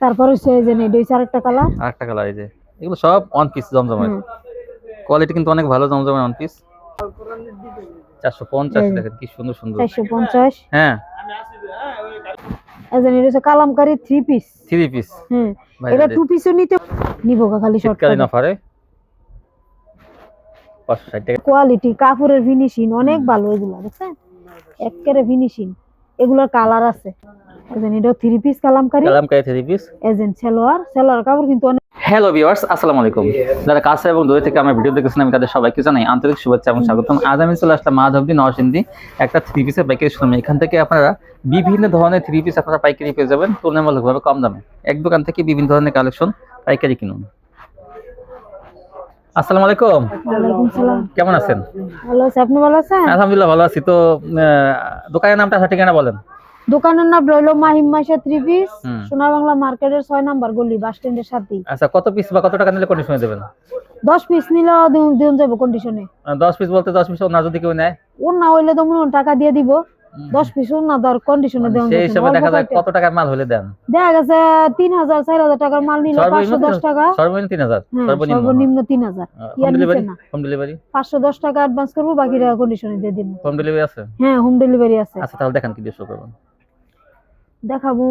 তারপর হচ্ছে এই যে এটা হচ্ছে আরেকটা কালার। আরেকটা কালার, এই যে এগুলো সব ওয়ান পিস জমজমের। কোয়ালিটি কিন্তু অনেক ভালো জমজমের ওয়ান পিস। 450 দেখেন কি সুন্দর সুন্দর। 450। হ্যাঁ, এই যে এটা হচ্ছে কালামকারী 3 পিস। 3 পিস। এটা 2 পিসও নিতে নিব খালি শর্ট শীতকালীন অফারে 560 টাকা। কোয়ালিটি কাপড়ের ফিনিশিং অনেক ভালো, এগুলো দেখছেন একেবারে ফিনিশিং। এগুলোর কালার আছে। এই যে এটা 3 piece Kalamkari 3 piece. Agent salwar কাপড় কিন্তু অনেক। হ্যালো ভিউয়ার্স, আসসালামু আলাইকুম। যারা কাছে এবং দূরে থেকে আমার ভিডিও দেখছেন আমি তাদের সবাইকে জানাই আন্তরিক শুভেচ্ছা এবং স্বাগতম। আজ আমি চলে আসলাম মাধবদী নরসিংদী একটা 3 পিসের পাইকারি শোরুমে। এখান থেকে আপনারা বিভিন্ন ধরনের 3 পিস আপনারা পাইকারি পেয়ে যাবেন তুলনামূলকভাবে কম দামে। এক দোকান থেকে বিভিন্ন ধরনের কালেকশন পাইকারি কিনুন। আসসালামু আলাইকুম। ওয়ালাইকুম সালাম। কেমন আছেন? ভালো আছি, আপনি ভালো আছেন? আলহামদুলিল্লাহ ভালো আছি। তো দোকানের নামটা ঠিকানা বলেন। দোকানের নাম রইল মাহিম মাইশা 3 পিস, সোনা বাংলা মার্কেটের 6 নাম্বার গলি, বাস স্ট্যান্ডের সাথেই। আচ্ছা, কত পিস বা কত টাকা নিলে কন্ডিশনে দেবেন? 10 পিস নিলে দিন যাব কন্ডিশনে। 10 পিস বলতে 10 পিস না যদি কেউ নেয়? ওর না হইলে তো মনে টাকা দিয়ে দিব। 10 পিস ওর না দর কন্ডিশনে দেন। সেই হিসাবে দেখা যায় কত টাকার মাল হলে দেন? দেখা গেছে 3000 4000 টাকার মাল নিলে 510 টাকা। সর্বনিম্ন 3000। সর্বনিম্ন 3000। Home delivery? হোম ডেলিভারি 510 টাকা অ্যাডভান্স করব, বাকি টাকা কন্ডিশনে দিয়ে দিব। হোম ডেলিভারি আছে? হ্যাঁ, হোম ডেলিভারি আছে। আচ্ছা, তাহলে দেখেন কি দিয়ে শুরু করবেন। দেখাবো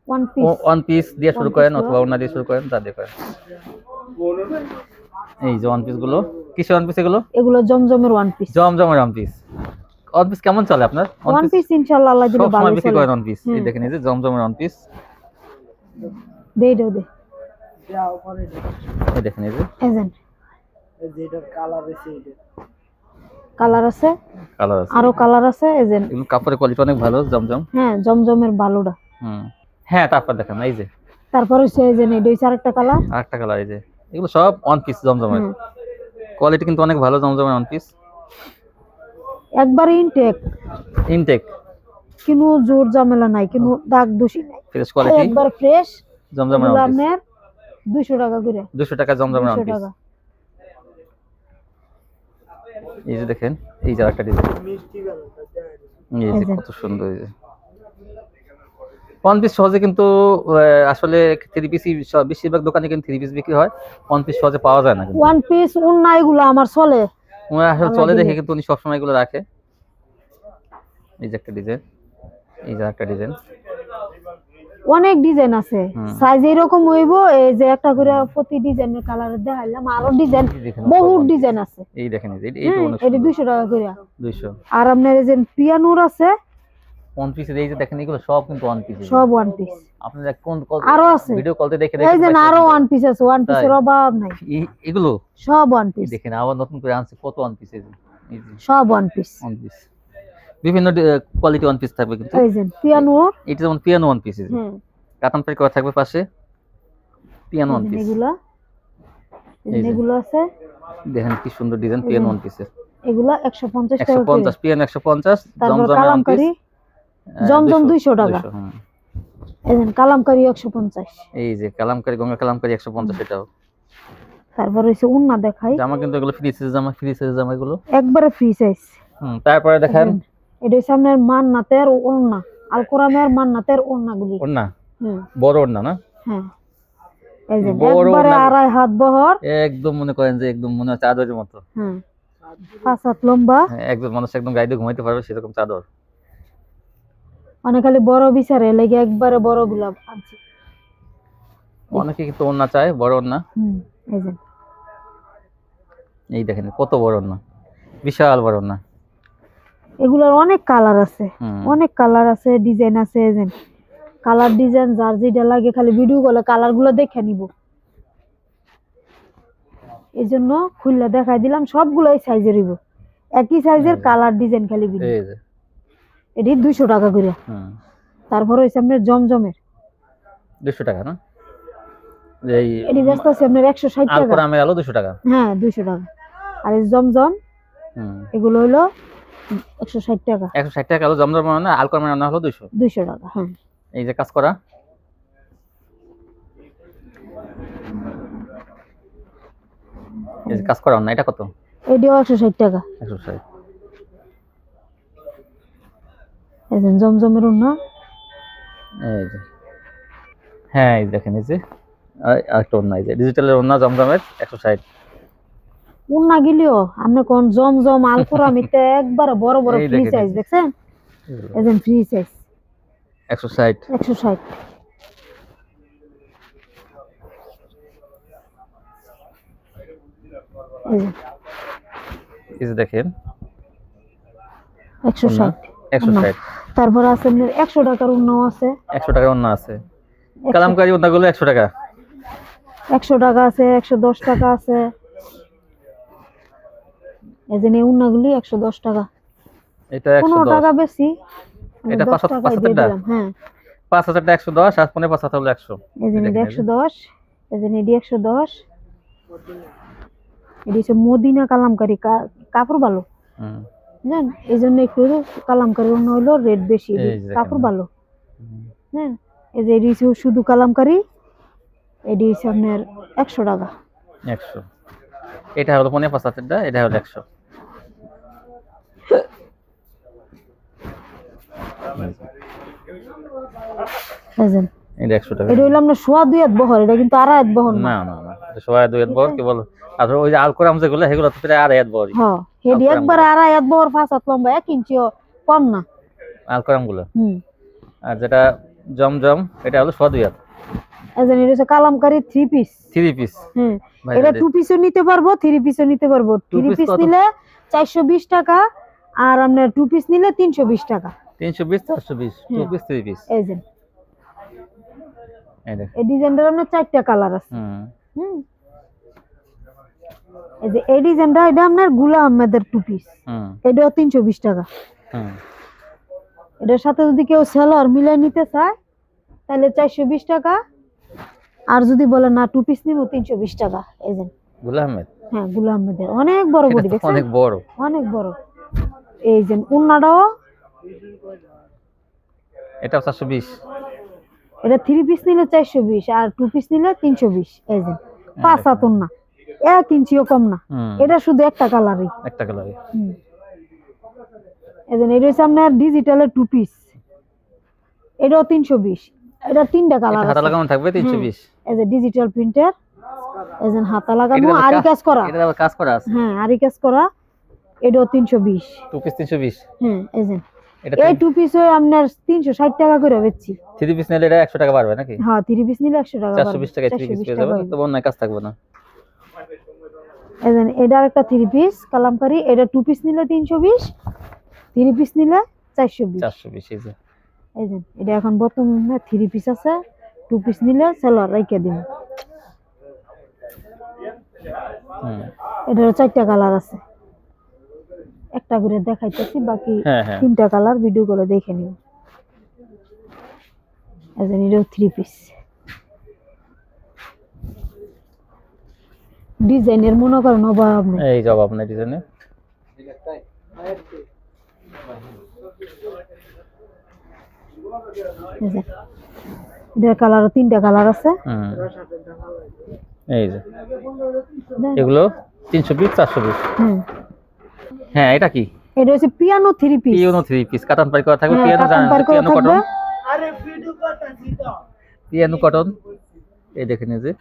ওয়ান পিস। ওয়ান পিস দিয়ে শুরু করেন অথবা ওনা দিয়ে শুরু করেন, যা দিয়ে করেন। এই যে ওয়ান পিস গুলো, কিসের ওয়ান পিস এগুলো? এগুলো জমজমের ওয়ান পিস। জমজমের ওয়ান পিস। ওয়ান পিস কেমন চলে আপনার? ওয়ান পিস ইনশাআল্লাহ আল্লাহ দিলে ভালো চলে। বিক্রি করেন ওয়ান পিস। এই দেখেন, এই যে জমজমের ওয়ান পিস। দে দে। এই দেখেন, এই যে এজেন্ট এই যে এটার কালার আছে, কালার আছে, আরো কালার আছে। এজেন্ট এগুলো কাপড়ের কোয়ালিটি অনেক ভালো জমজম। হ্যাঁ, জমজমের ভালোটা। হ্যাঁ, তারপর দেখেন এই যে তারপর হচ্ছে এই যে এটা হচ্ছে আরেকটা কালার। এই যে এগুলো সব ওয়ান পিস জমজমের। কোয়ালিটি কিন্তু অনেক ভালো জমজমের ওয়ান পিস। একবারে ইনটেক কোনো জোর ঝামেলা নাই, কোনো দাগ দোষী নাই, ফ্রেশ কোয়ালিটি, একবার ফ্রেশ জমজমের ওয়ান পিস। আপনার 200 টাকা করে। 200 টাকা জমজমের ওয়ান পিস। এই যে দেখেন, এই যে একটা ডিজাইন, এই যে কত সুন্দর। এই যে ওয়ান পিস সহজে কিন্তু আসলে 3 পিসই বেশিরভাগ দোকানে কিন্তু 3 পিস বিক্রি হয়, ওয়ান পিস সহজে পাওয়া যায় না। ওয়ান পিস ওন্না এগুলো আমার চলে, আসলে চলে দেখে কিন্তু উনি সবসময় এগুলো রাখে। এই যে একটা ডিজাইন, এই যে একটা ডিজাইন, অনেক ডিজাইন আছে, সাইজ এরকম হইবো। এই যে একটা করে প্রতি ডিজাইনের কালার দেখাইলাম, আরো ডিজাইন বহুত ডিজাইন আছে। এই দেখেন, এটা 200 টাকা করে 200। আর আপনার এই যে পিয়ানোর আছে ওয়ান পিস। এই যে দেখেন, এগুলো সব কিন্তু ওয়ান পিস, সব ওয়ান পিস। আপনারা কোন আরো আছে ভিডিও কলতে দেখে এই যে আরো ওয়ান পিস আছে, ওয়ান পিসের অভাব নাই। এগুলো সব ওয়ান পিস দেখেন, আবার নতুন করে আনছে কত ওয়ান পিস। এই যে সব ওয়ান পিস, বিভিন্ন কোয়ালিটি ওয়ান পিস থাকবে কিন্তু। এই যে পিয়ানো, এটা যেমন পিয়ানো ওয়ান পিস, কাতান পাই করা থাকবে পাশে, পিয়ানো ওয়ান পিস। এগুলো আছে, দেখেন কি সুন্দর ডিজাইন পিয়ানো ওয়ান পিসের। এগুলো 150 টাকা, 150 পিয়ানো 150। জমজম কালামকারী জমজম 200 টাকা। এই যে কালামকারী 150। এই যে কালামকারী, গঙ্গা কালামকারী 150 এটাও। তারপর হইছে উন্না দেখাই, জামা কিন্তু এগুলো ফ্রি সাইজ জামা এগুলো একবারে ফ্রি সাইজ। তারপরে দেখেন এটা হচ্ছে আপনার মান্নাতের ওন্না, আল কোরআনের মান্নাতের ওন্নাগুলি। ওন্না বড় ওন্না না? হ্যাঁ, এই যে একবারে 2.5 হাত বহর, একদম মনে করেন যে একদম মনে হচ্ছে চাদরের মতো। 5 হাত লম্বা, একদম মানুষ একদম গায়ে দিয়ে ঘুমাইতে পারবে সেরকম চাদর। অনেক খালি বড় বিচারে লাগে, একবারে বড় গোলাপ আনছি। অনেকে কিন্তু ওন্না চায় বড় ওন্না। এই যে এই দেখেন কত বড় ওন্না, বিশাল বড় ওন্না। এগুলোর অনেক কালার আছে, ডিজাইন আছে। এই যে কালার ডিজাইন যার যেটা লাগে খালি ভিডিও কলে কালার গুলো দেখে নিব, এই জন্য খুললে দেখাই দিলাম। সবগুলো এই সাইজের হইব, একই সাইজের কালার ডিজাইন খালি ভিডিও। এটি 200 টাকা করে। তারপর হইছে আপনার জমজমের 200 টাকা না? এটি ব্যস্ত আছে আপনার 160 টাকা। আলকোরামের আলো 200 টাকা। হ্যাঁ, 200 টাকা। আর এই জমজম এগুলো হলো 160 টাকা। 160 টাকা আলো জমজম, মানে আলকোরামের আলো হলো 200 টাকা। হ্যাঁ, এই যে কাজ করা, এই যে কাজ করা না, এটা কত? এটিও 160 টাকা। 160। এই যে জমজমের ওন্না, এই যে হ্যাঁ এই দেখেন এই যে আরেকটা ওন্না, এই যে ডিজিটালের ওন্না জমজমের 160। উন্না গিলিও আপনি কোন জমজম আলকুরা মিতে একবার বড় বড় এই ফ্রি দেখেন, সাইজ দেখছেন, এজেন ফ্রি সাইজ 160। 160। এই যে দেখেন 160। 160। তারপর আছে আপনার 100 টাকার উন্নাও আছে, 100 টাকার ওন্না আছে, কালামকারী ওন্নাগুলো 100 টাকা। 100 টাকা আছে, 110 টাকা আছে। এজেন এই উন্নাগুলি 110 টাকা। এটা 15 110। টাকা বেশি, এটা 10 টাকায় দিয়ে দিলাম। হ্যাঁ 5000 টা 110 আর 5.5 হলো 100। এজেন এটা 110, এজেন এডি 110। এডি হচ্ছে মদিনা কালামকারী, কাপড় ভালো জানেন, এই জন্য একটু কালামকারী অন্য হলো রেট বেশি, কাপড় ভালো। হ্যাঁ এই যে এডি হচ্ছে শুধু কালামকারী, এডি হচ্ছে আপনার 100 টাকা। 100। এটা হলো 5.5 টা, এটা হলো 100। এজেন এটা 100 টাকা। এটা হলো আপনার সোয়া 2 হাত বহর, এটা কিন্তু আড়াই হাত বহর না না না, এটা সবাই 2 হাত বড় কি বল। আর ওই যে আলকোরাম যেগুলো সেগুলো তো প্রায় 2.5 হাত বড়। হ্যাঁ হেডি একবার আড়াই হাত বহর, 5 হাত লম্বা, 1 ইঞ্চিও কম না আলকোরাম গুলো। আর যেটা জমজম এটা হলো 2.5 হাত। এজেন এটা হচ্ছে কালামকারী 3 পিস। 3 পিস। হ্যাঁ এটা 2 পিসও নিতে পারবো, 3 পিসও নিতে পারবো। 3 পিস নিলে 420 টাকা, আর আপনার 2 পিস নিলে 320 টাকা। 320 420 2 পিস 3 পিস। এজেন এই ডিজাইনটার আপনার 4টা কালার আছে। এই যে এই ডিজাইনটা, এটা আপনার গুলা আহমেদের 2 পিস, এটাও 320 টাকা। এটার সাথে যদি কেউ সেলর মিলাই নিতে চায় তাহলে 420 টাকা, আর যদি বলে না 2 পিস নিব 320 টাকা। এই যে গুলা আহমেদ, হ্যাঁ গুলা আহমেদের অনেক বড় বডি, দেখছেন অনেক বড়, অনেক বড়। এই যে উন্নাটাও, এটা 420। এটা 3 পিস নিলে 420 আর 2 পিস নিলে 320। এই যে 5 হাত উন্না, 1 ইঞ্চিও কম না। এটা শুধু একটা কালারই, একটা কালারই। এই যে এটা হচ্ছে আপনার ডিজিটালের 2 পিস, এটাও 320। এটা 3টা কালার আছে, হাতা লাগানো থাকবে 320। এই যে ডিজিটাল প্রিন্টার, এই যে হাতা লাগানো আরি কাজ করা, এটা আবার কাজ করা আছে। হ্যাঁ আরি কাজ করা, এটাও 320। 2 পিস 320। হ্যাঁ এই যে এই 2 পিস হয় আপনার 360 টাকা করে বেচছি। 3 পিস নিলে এটা 100 টাকা বাড়বে নাকি? হ্যাঁ 3 পিস নিলে 100 টাকা বাড়বে, 420 টাকায় 3 পিস পেয়ে যাবেন, তো অন্য কাজ থাকবে না। এই যে এটা আরেকটা 3 পিস কালামকারী, এটা 2 পিস নিলে 320, 3 পিস নিলে 420। 420 এই যে। এই যে এটা এখন বর্তমানে 3 পিস আছে, 2 পিস নিলে সেলর রাইখা দিন। এটার 4টা কালার আছে, একটা করে দেখাইতেছি, বাকি 3টা কালার ভিডিও করে দেখে নিন। এই যে এটাও 3 পিস, ডিজাইনের মনে করেন অভাব নেই। এই জবাব নেই ডিজাইনে। এটার কালার 3টা কালার আছে। এই যে এগুলো 320 420। হ্যাঁ এটা কি? এটা হচ্ছে পিয়ানো 3 পিস। পিয়ানো 3 পিস কাতান পার করা থাকবে, পিয়ানো জানেন, পিয়ানো কটন। আরে ভিডিও করতেছি তো। পিয়ানো কটন, এই দেখেন এই যে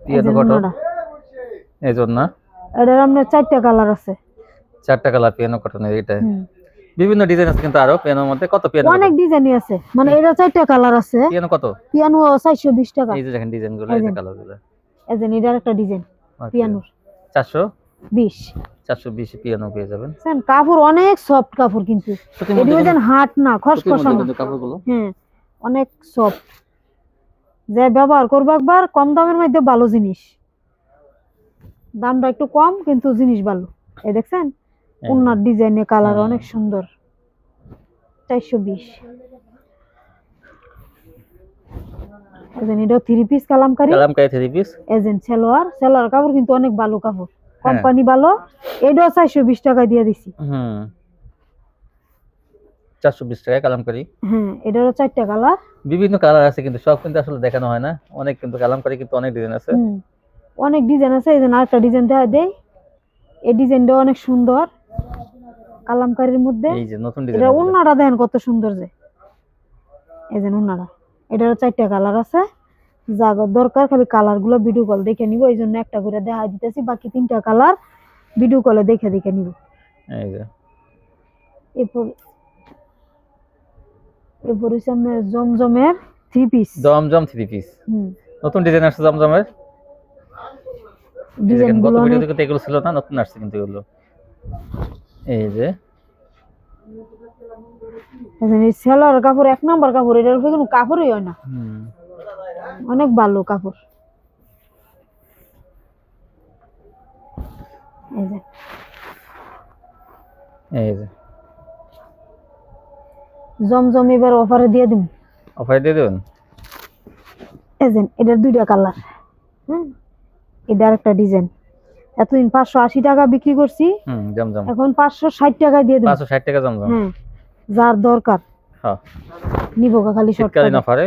পিয়ানো কটন, এই জন্য এটার আপনার 4টা কালার আছে। 4টা কালার পিয়ানো কটনের। এটা বিভিন্ন ডিজাইন আছে কিন্তু, আরো পিয়ানোর মধ্যে কত পিয়ানো? অনেক ডিজাইনই আছে, মানে এটা 4টা কালার আছে। পিয়ানো কত? পিয়ানো 420 টাকা। এই যে দেখেন ডিজাইনগুলো, এই যে কালারগুলো, এই যে এটার একটা ডিজাইন পিয়ানোর 420 420 পিয়ানো পেয়ে যাবেন। সেন কাপড় অনেক সফট কাপড়, কিন্তু এটি ওজন হাট না, খসখসা না কাপড়গুলো। হ্যাঁ অনেক সফট, যে ব্যবহার করবে একবার, কম দামের মধ্যে ভালো জিনিস, দামটা একটু কম কিন্তু জিনিস ভালো। এই দেখছেন উন্নার ডিজাইনে কালার অনেক সুন্দর, 420। এজেন্ট এটা 3 piece Kalamkari 3 piece. Agent salwar কাপড় কিন্তু অনেক ভালো কাপড়, কোম্পানি ভালো। এটাও 420 টাকা দিয়ে দিছি। 420 টাকা কালামকারী। হ্যাঁ এটারও 4টা কালার, বিভিন্ন কালার আছে, কিন্তু সব কিন্তু আসলে দেখানো হয় না। অনেক কিন্তু কালামকারী কিন্তু অনেক ডিজাইন আছে, অনেক ডিজাইন আছে। এই যে আরেকটা ডিজাইন দেখা দেই, এই ডিজাইনটা অনেক সুন্দর কালামকারীর মধ্যে। এই যে নতুন ডিজাইন, এটা ওন্নাটা দেখেন কত সুন্দর, যে এই যে ওনারা, এটারও 4টা কালার আছে। যা দরকার খালি কালার গুলো ভিডিও কল দেখে নিব, এই জন্য একটা করে দেখা দিতেছি, বাকি 3টা কালার ভিডিও কলে দেখে দেখে নিব। এই যে এরপর এরপর হচ্ছে আপনার জমজমের 3 পিস। জমজম 3 পিস, নতুন ডিজাইন আসছে জমজমের। ডিজাইন গত গুলো ভিডিওতে কিন্তু এগুলো ছিল না, নতুন আসছে কিন্তু এগুলো। এই যে সেলোয়ার কাপড় 1 নাম্বার কাপড়, এটার উপরে কোনো কাপড়ই হয় না, হুম, অনেক ভালো কাপড়। এই যে এই যে জমজম এবার অফারে দিয়ে দিন। অফার দিয়ে দেবেন। এই যে এটার 2টা কালার, এটার একটা ডিজাইন। এতদিন 580 টাকা বিক্রি করছি, জমজম এখন 560 টাকায় দিয়ে দিন। 560 টাকা জমজম। হ্যাঁ, যার দরকার হ্যাঁ, নিব খালি শর্ট শীতকালীন অফারে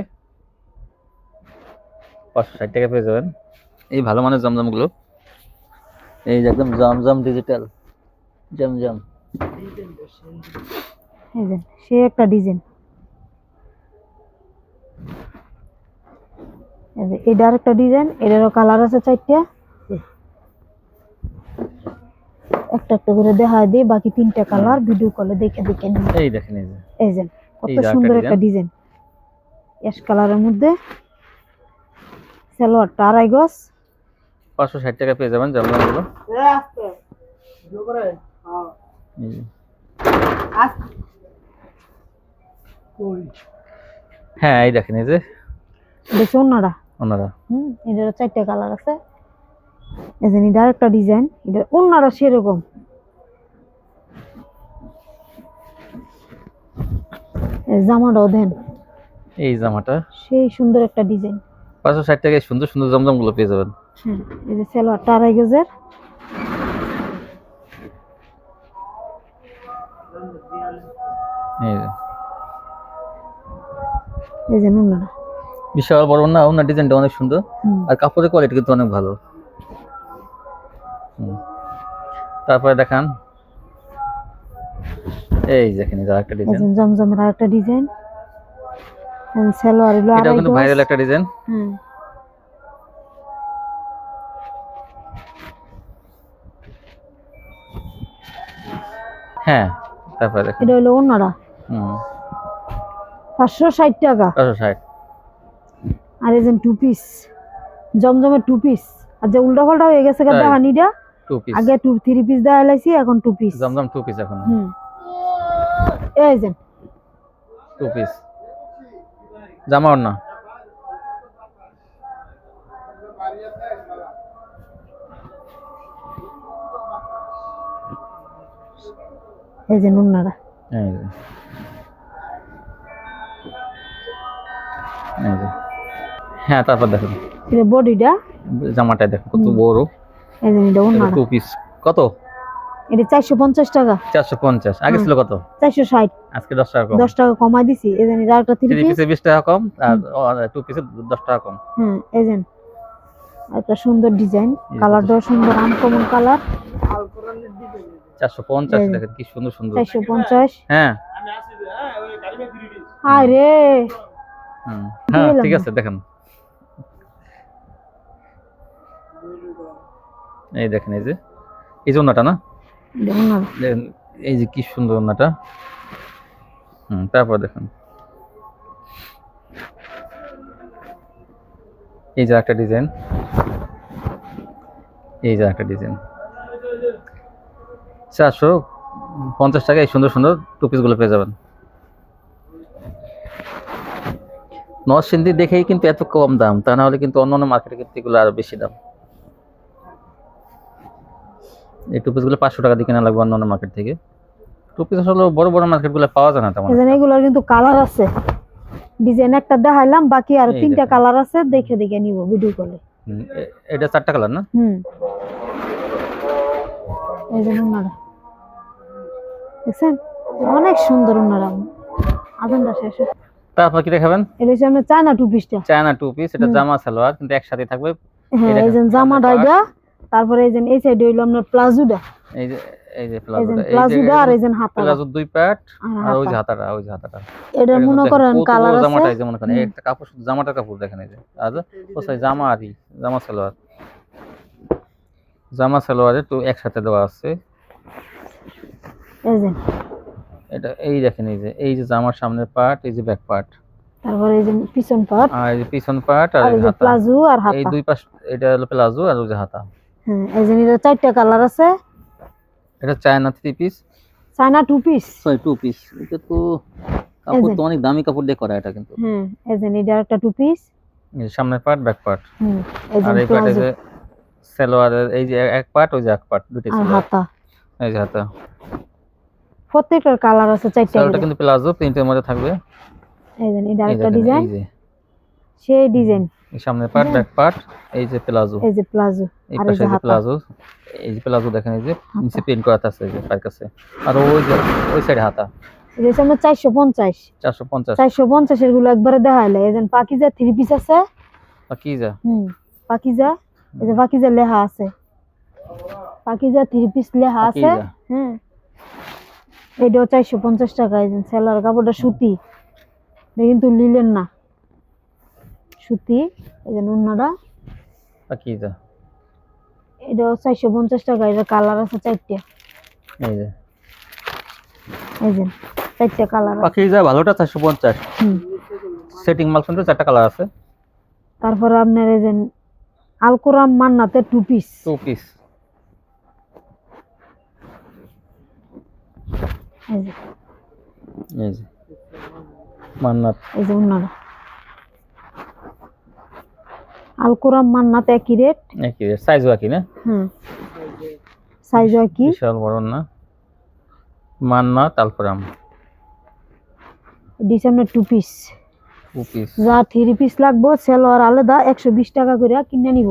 560 টাকা পেয়ে যাবেন এই ভালো মানের জমজম গুলো। এই যে একদম জমজম ডিজিটাল জমজম। এই যে সে একটা ডিজাইন। এই যে এটার একটা ডিজাইন, এটারও কালার আছে 4টা। একটা একটা করে দেখা দিই, বাকি 3টা কালার ভিডিও কলে দেখে দেখে নিন। এই দেখেন এই যে এই যে কত এই যে একটা সুন্দর ডিজাইন। একটা ডিজাইন, অ্যাশ কালারের মধ্যে, সালোয়ারটা 2.5 গজ। 560 টাকা পেয়ে যাবেন জমজম গুলো। এই যে। হ্যাঁ, এই দেখেন এই যে দেখছি ওনারা, ওনারা। এটারও 4টা কালার আছে। এই যে এটার একটা ডিজাইন, এটা ওনারা সেরকম। এই জামাটাও দেন, এই জামাটা সেই সুন্দর একটা ডিজাইন। 560 টাকায় সুন্দর সুন্দর জমজম গুলো পেয়ে যাবেন। এই যে সালোয়ারটা 2.5 গজের। এই যে এই যে ওনারা, বিশাল বড় না, ওনার ডিজাইনটা অনেক সুন্দর, আর কাপড়ের কোয়ালিটি কিন্তু অনেক ভালো। তারপরে দেখান এই দেখেন এই যে আরেকটা এই ডিজাইন। যে জমজমের আরেকটা ডিজাইন। সালোয়ার হলো এটাও 2.5 কিন্তু গজ। ভাইরাল একটা ডিজাইন। হ্যাঁ, তারপরে দেখেন এটা হলো ওনারা, 560 টাকা। 560। আর এই যে 2 পিস, জমজমের 2 পিস। আর যে উল্টা পাল্টা হয়ে গেছে তাই? দেখানিটা, 2 পিস আগে 3 পিস দেওয়া লাইছি, এখন 2 পিস। জমজম 2 পিস এখন। এই যে 2 পিস জামা না। এই যে ওনারা, এই যে এই যে হ্যাঁ, তারপর দেখেন এটা বডিটা, জামাটা দেখেন কত বড়। এই যে এটা ওনারা, 2 পিস কত? এটা 450 টাকা। 450, আগে ছিল কত? 460, আজকে 10 টাকা কম। 10 টাকা কমাই দিছি। এই যে এটা একটা 3 3 পিস, পিসে 20 টাকা কম, আর 2 পিসে 10 টাকা কম। এই যে একটা সুন্দর ডিজাইন, কালারটাও সুন্দর, আনকমন কালার। 450 দেখেন কি সুন্দর সুন্দর। 450। হ্যাঁ হায় রে, হ্যাঁ, ঠিক আছে দেখেন এই দেখেন এই যে ওন্নাটা না, এটা ওনারা। দেখেন এই যে কি সুন্দর ওন্নাটা। তারপর দেখেন এই যে একটা ডিজাইন, এই যে একটা ডিজাইন। 450 টাকায় সুন্দর সুন্দর 2 পিস গুলো পেয়ে যাবেন। নরসিংদী দেখেই কিন্তু এত কম দাম, তা না হলে কিন্তু অন্যান্য মার্কেটে কিন্তু এগুলো আরো বেশি দাম। এই 2 পিস গুলো 500 টাকা দিয়ে কেনা লাগবে অন্যান্য মার্কেট থেকে। 2 পিস আসলে বড় বড় মার্কেট গুলো পাওয়া যায় না তেমন। এগুলোর কিন্তু কালার আছে, ডিজাইন একটা দেখাইলাম, বাকি আর 3টা কালার আছে, দেখে দেখে নিব ভিডিও কলে। এটা 4টা কালার না? এই যে ওনারা দেখছেন, অনেক সুন্দর ওনারা। আজানটা শেষ। তারপর কি দেখাবেন? এটা হচ্ছে আমরা চায়না 2 পিসটা, চায়না 2 পিস। এটা জামা সালোয়ার কিন্তু একসাথে থাকবে। হ্যাঁ, এই যে জামাটা এটা। তারপরে এই যে এই সাইডে হইলো আপনার প্লাজোটা, এই যে এই যে প্লাজোটা, প্লাজোটা আর এই যে হাতা প্লাজোর দুই পার্ট আর আর ওই যে হাতা। হাতাটা এটা এটা মনে দেখেন করেন কত কালার বড় আছে। জামাটা, এই যে মনে করেন এই হুম, একটা কাপড়, শুধু জামাটার কাপড় দেখেন, এই যে আর ও সরি জামা আরই জামা সালোয়ারে তো একসাথে দেওয়া আছে। এই যে এটা এই দেখেন, এই যে জামার সামনের পার্ট, এই যে ব্যাক পার্ট, তারপরে এই যে পিছন পাট আর এই যে পিছন পার্ট আর আর এই এই যে যে হাতা, প্লাজো আর এই হাতা। দুই পাশ, এটা হলো প্লাজো আর ওই যে হাতা। হ্যাঁ, এই যে এটা 4টা কালার আছে। এটা China 3 piece, China 2 piece. Sorry 2 piece. এটা তো এই কাপড় যে তো অনেক দামি কাপড় দিয়ে করা এটা কিন্তু। হ্যাঁ, এই যে এটা একটা 2 পিস। এই যে সামনের পার্ট ব্যাক পার্ট, হুম, এই যে আর এই পার্ট এই প্লাজো যে সালোয়ারের এই যে এক পার্ট, ওই যে এক পার্ট, দুটো আর সালোয়ার, হাতা। এই যে হাতা। প্রত্যেকটার কালার আছে 4টা সালোয়ারটা করে। কিন্তু প্লাজো প্রিন্টের মধ্যে থাকবে। এই যে এটা এই একটা দেখেন, ডিজাইন, এই যে সেই ডিজাইন। এই সামনের পার্ট হ্যাঁ, ব্যাক পার্ট, এই যে প্লাজো, এই যে প্লাজো এই আর এই পাশে যে এই যে হাতা। প্লাজো, এই যে প্লাজো দেখেন, এই যে হাতা। নিচে প্রিন্ট করা আছে এই যে পায়ের কাছে, আর ওই যে ওই সাইডে হাতা। এটা হচ্ছে আমরা 450। 450 450 এর গুলো একবারে দেখাইলে। এই যে পাকিজা 3 পিস আছে। কি যা হুম, পাকিজা, এই যে পাকিজা লেখা আছে, পাকিজা 3 পিস লেখা কি আছে। যা হ্যাঁ, এটাও 450 টাকা। এই যে সেলার কাপড়টা সুতি, এটা কিন্তু লিলেন না, সুতি। এই যে উন্নাটা, কি যা এটাও 450 টাকা। এটা কালার আছে 4টা। এই যে এই যে 4টা কালার আছে। কি যা ভালোটা 450। হুম, সেটিং মাল কিন্তু 4টা কালার আছে। তারপর আপনার এই যে আলকোরাম মান্নাতে 2 পিস। 2 পিস, এই যে এই যে মান্নাত, এই যে উন্নাটা আলকোরাম মান্নাত একই রেট। একই সাইজ কি না? হ্যাঁ, সাইজ কি বিশাল বড় না, মান্নাত আলফরাম ডিসেম্বর 2 পিস। 2 পিস। যা 3 পিস লাগবো সেলোয়ার আলাদা 120 টাকা করে কিনে নিব।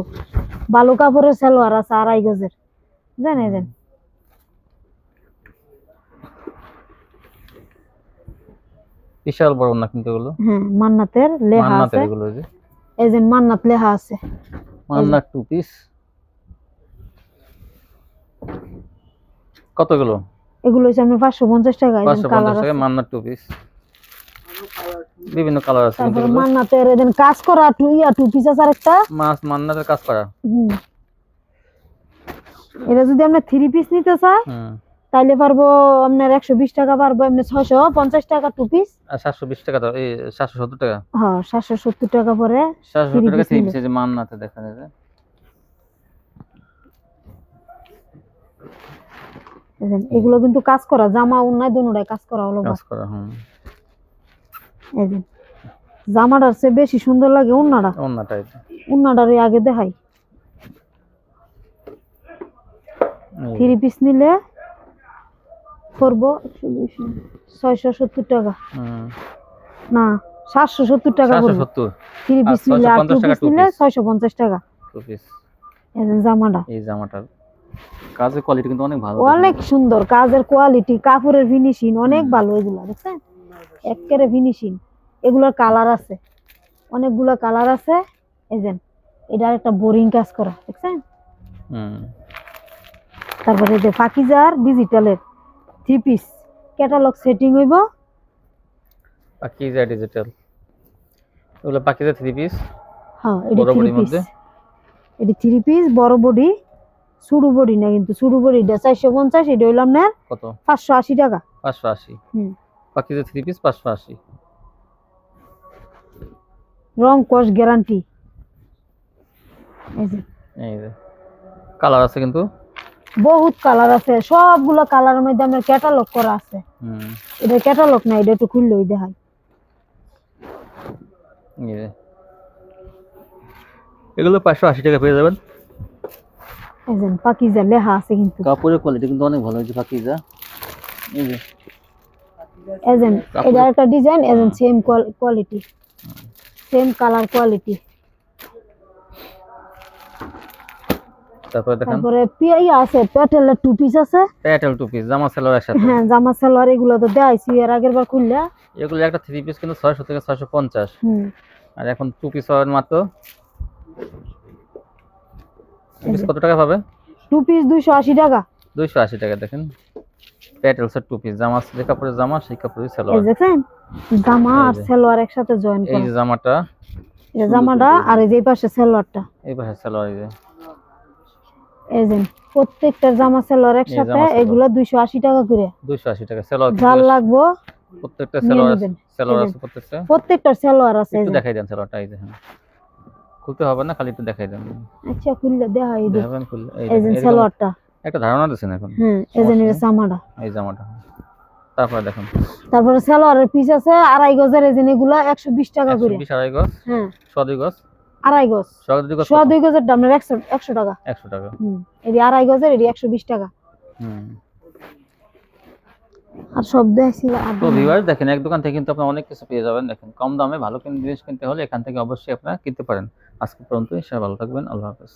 ভালো কাপড়ের সেলোয়ার আছে 2.5 গজের, জানেন। বিশাল বড় না কিন্তু এগুলো, হ্যাঁ, মান্নাতের লেখা মান্নাতের আছে। এগুলো, এই যে এই যে মান্নাত লেখা আছে। মান্নাত 2 পিস। কতগুলো? এগুলো হচ্ছে আপনার 550 টাকা। এই যে কালার 550 টাকা আছে। মান্নাত 2 পিস, বিভিন্ন কালার আছে কিন্তু তারপর এগুলো। মান্নাতের এই যে কাজ করা 2 পিস আছে আরেকটা। মান্নাতের কাজ করা। হুম, এটা যদি আমরা 3 পিস নিতে চাই হুম, তাইলে পারবো আপনার 120 টাকা পারবো, এমনি 650 টাকা 2 পিস। আর 720 টাকা দাও, এই 770 টাকা, হ্যাঁ, 770 টাকা পরে 770 টাকা 3 নিলে। পিস। এই যে মান্নাতে দেখেন, এই যে এই যে এগুলো কিন্তু কাজ করা, জামা উন্নায় দুটোটাই কাজ করা হলো। কাজ করা। হুম, এই যে জামাটার চেয়ে বেশি সুন্দর লাগে উন্নাটা। ওন্নাটা এই যে, উন্নাটারই আগে দেখাই। 3 পিস নিলে করবো 670 টাকা, হুম, না 770 টাকা পড়বে। 770 3 পিস আর নিলে আর 2 650 টাকা পিস 2 নিলে পিস, 650 টাকা। 2 পিস। এই যে জামাটা এই জামাটার কাজের কোয়ালিটি কিন্তু অনেক ভালো, অনেক সুন্দর, কাজের কোয়ালিটি, কাপড়ের ফিনিশিং অনেক ভালো। এগুলা দেখছেন একেবারে ফিনিশিং। এগুলোর কালার আছে, অনেকগুলো কালার আছে। এই যে এটার একটা বোরিং কাজ করা, দেখছেন। হুম, তারপরে এই যে পাকিজার ডিজিটালের 3 পিস ক্যাটালগ সেটিং হইব। পাকিজা ডিজিটাল, এগুলো পাকিজা 3 পিস, হ্যাঁ, এটা বড় 3 বডির পিস। মধ্যে। এটি 3 পিস বড় বডি, সুডু বডি না কিন্তু, সুডু বডিটা 450, এটা হইল আপনার কত? 580 টাকা। 580। হুম, পাকিজা 3 পিস 580। রং কস গ্যারান্টি। এই যে এই যে কালার আছে কিন্তু, বহুত কালার আছে, সবগুলো কালারের মধ্যে আপনার ক্যাটালগ করা আছে। হুম, এটা ক্যাটালগ না, এটা একটু খুললেই দেখাই। এই যে এগুলো 580 টাকা পেয়ে যাবেন। এই যে পাকিজা লেখা আছে কিন্তু। কাপড়ের কোয়ালিটি কিন্তু অনেক ভালো, হয়েছে পাকিজা। এই যে এই যে এটা একটা ডিজাইন, এই যে same quality, same colour quality. তারপরে দেখেন তারপরে পিআই আছে, প্যাটেলের 2 পিস আছে। প্যাটেল 2 পিস, জামা সালোয়ার একসাথে। হ্যাঁ, জামা সালোয়ার এগুলো তো দেখাইছি এর আগের বার খুললা। এগুলো একটা 3 পিস কিন্তু 600 থেকে 650, হুম, আর এখন 2 পিস হবে মাত্র 2 পিস কত টাকা পাবে? 2 পিস 280 টাকা। 280 টাকা দেখেন প্যাটেলসের টু পিস জামা, যে কাপড়ের জামা সেই কাপড়ের এই সালোয়ার। দেখছেন জামা এই আর যে। সালোয়ার একসাথে জয়েন এই করা, যে জামাটা, এই জামাটা আর এই যে এই পাশে সালোয়ারটা, এই পাশে সালোয়ার, এই যে এই যে প্রত্যেকটা জামা সালোয়ার একসাথে, জামা সালোয়ার। এগুলো 280 টাকা করে। 280 টাকা সালোয়ার, যার লাগবো প্রত্যেকটা নিয়ে সালোয়ার নেবেন। সালোয়ার এই যে আছে প্রত্যেকটা। প্রত্যেকটার সালোয়ার আছে, এই একটু যে দেখাই দেন সালোয়ারটা, এই যে হ্যাঁ খুলতে হবে না, খালি একটু দেখাই দেন। আচ্ছা খুললে দেখাই দিই। দেখাবেন খুললে, এই এই যে দেখেন এরকম সালোয়ারটা, একটা ধারণা দিচ্ছেন এখন। হ্যাঁ এই যে নিয়ে জামাটা। এই জামাটা, তারপরে দেখুন তারপরে সালোয়ারের পিস আছে 2.5 গজের, এই যে এগুলা 120 টাকা করে। 120 আড়াই গজ, হ্যাঁ 100 গজ, 2.5 গজ, 100 গজ, 2 গজের দাম 100 টাকা। 100 টাকা। এটি 2.5 গজের, এটি 120 টাকা। হুম। আর সব দেখছি তো ভিউয়ার্স দেখেন, এক দোকান থেকে কিন্তু আপনারা অনেক কিছু পেয়ে যাবেন। দেখেন কম দামে ভালো জিনিস কিনতে হলে এখান থেকে অবশ্যই আপনারা কিনতে পারেন। আজকে পর্যন্তই, সবাই ভালো থাকবেন, আল্লাহ হাফেজ।